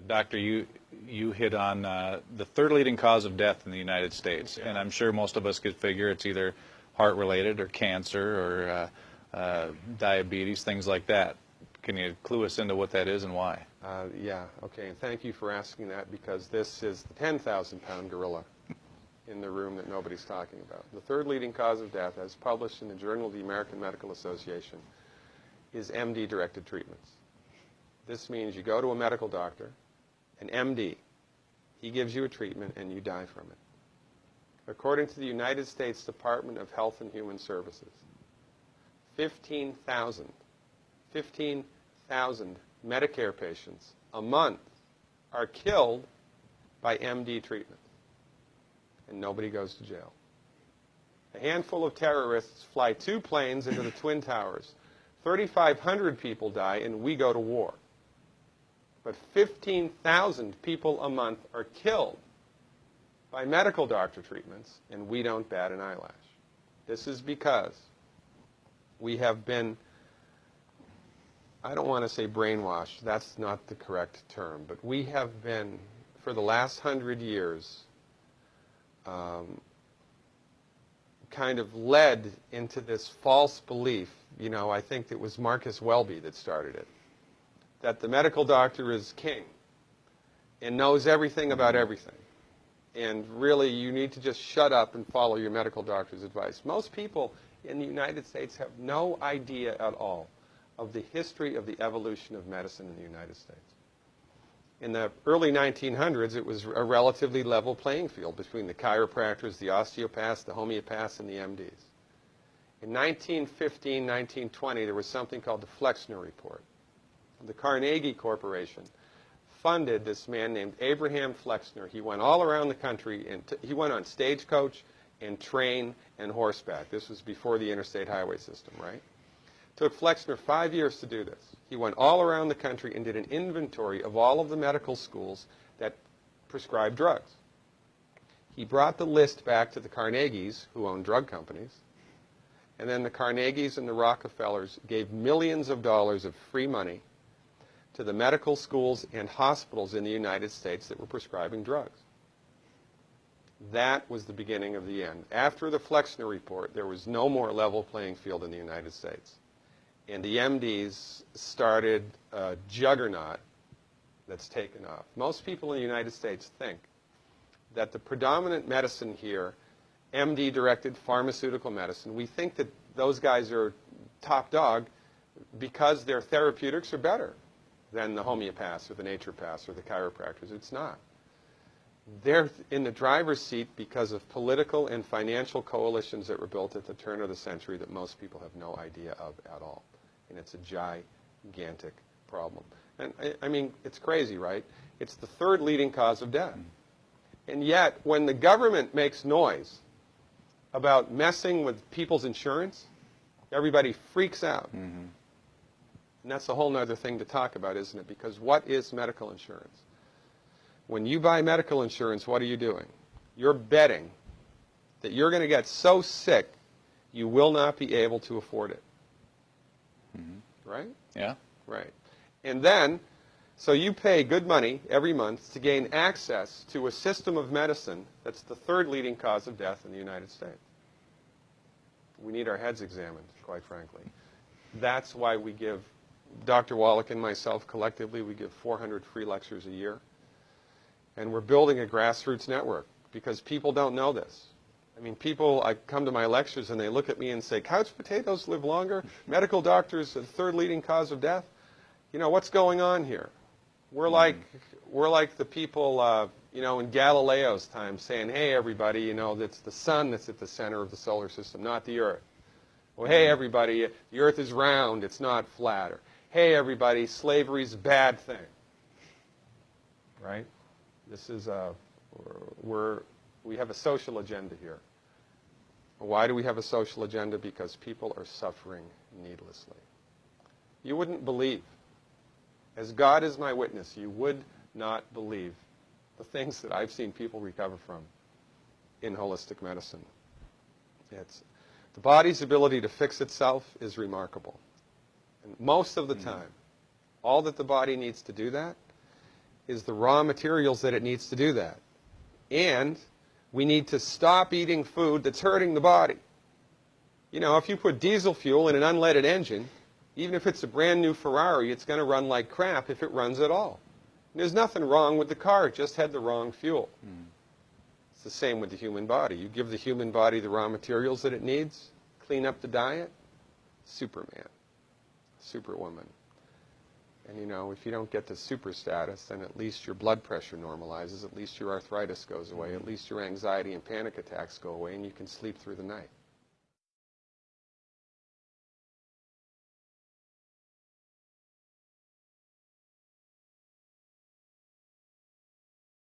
Doctor, you hit on the third leading cause of death in the United States, and I'm sure most of us could figure it's either heart-related or cancer or diabetes, things like that. Can you clue us into what that is and why? Yeah, okay, and thank you for asking that, because this is the 10,000-pound gorilla in the room that nobody's talking about. The third leading cause of death, as published in the Journal of the American Medical Association, is MD-directed treatments. This means you go to a medical doctor, an MD. He gives you a treatment and you die from it. According to the United States Department of Health and Human Services, 15,000 Medicare patients a month are killed by MD treatment, and nobody goes to jail. A handful of terrorists fly 2 planes into the Twin Towers. 3,500 people die, and we go to war. But 15,000 people a month are killed by medical doctor treatments, and we don't bat an eyelash. This is because we have been, I don't want to say brainwashed, that's not the correct term, but we have been, for the last 100 years, kind of led into this false belief. You know, I think it was Marcus Welby that started it, that the medical doctor is king and knows everything about everything. And really, you need to just shut up and follow your medical doctor's advice. Most people in the United States have no idea at all of the history of the evolution of medicine in the United States. In the early 1900s, it was a relatively level playing field between the chiropractors, the osteopaths, the homeopaths, and the MDs. In 1915, 1920, there was something called the Flexner Report. The Carnegie Corporation funded this man named Abraham Flexner. He went all around the country, and he went on stagecoach and train and horseback. This was before the interstate highway system, right? Took Flexner 5 years to do this. He went all around the country and did an inventory of all of the medical schools that prescribed drugs. He brought the list back to the Carnegies, who owned drug companies, and then the Carnegies and the Rockefellers gave millions of dollars of free money to the medical schools and hospitals in the United States that were prescribing drugs. That was the beginning of the end. After the Flexner Report, there was no more level playing field in the United States. And the MDs started a juggernaut that's taken off. Most people in the United States think that the predominant medicine here, MD-directed pharmaceutical medicine, we think that those guys are top dog because their therapeutics are better than the homeopaths or the naturopaths or the chiropractors. It's not. They're in the driver's seat because of political and financial coalitions that were built at the turn of the century that most people have no idea of at all. And it's a gigantic problem. And I mean, it's crazy, right? It's the third leading cause of death. And yet, when the government makes noise about messing with people's insurance, everybody freaks out. Mm-hmm. And that's a whole other thing to talk about, isn't it? Because what is medical insurance? When you buy medical insurance, what are you doing? You're betting that you're going to get so sick you will not be able to afford it. Mm-hmm. Right? Yeah. Right. And then, so you pay good money every month to gain access to a system of medicine that's the third leading cause of death in the United States. We need our heads examined, quite frankly. That's why we give, Dr. Wallach and myself collectively, we give 400 free lectures a year. And we're building a grassroots network because people don't know this. I mean, people, I come to my lectures and they look at me and say, couch potatoes live longer? Medical doctors, the third leading cause of death? You know, what's going on here? We're like the people, you know, in Galileo's time saying, hey, everybody, you know, it's the sun that's at the center of the solar system, not the Earth. Well, hey, everybody, the Earth is round, it's not flat. Or, hey, everybody, slavery's a bad thing. Right? This is we have a social agenda here. Why do we have a social agenda? Because people are suffering needlessly. You wouldn't believe, as God is my witness, you would not believe the things that I've seen people recover from in holistic medicine. The body's ability to fix itself is remarkable. And most of the time, all that the body needs to do that is the raw materials that it needs to do that. And we need to stop eating food that's hurting the body. You know, if you put diesel fuel in an unleaded engine, even if it's a brand new Ferrari, it's going to run like crap if it runs at all. And there's nothing wrong with the car, it just had the wrong fuel. It's the same with the human body. You give the human body the raw materials that it needs, clean up the diet, Superman, Superwoman. And you know, if you don't get to super status, then at least your blood pressure normalizes, at least your arthritis goes away, at least your anxiety and panic attacks go away, and you can sleep through the night.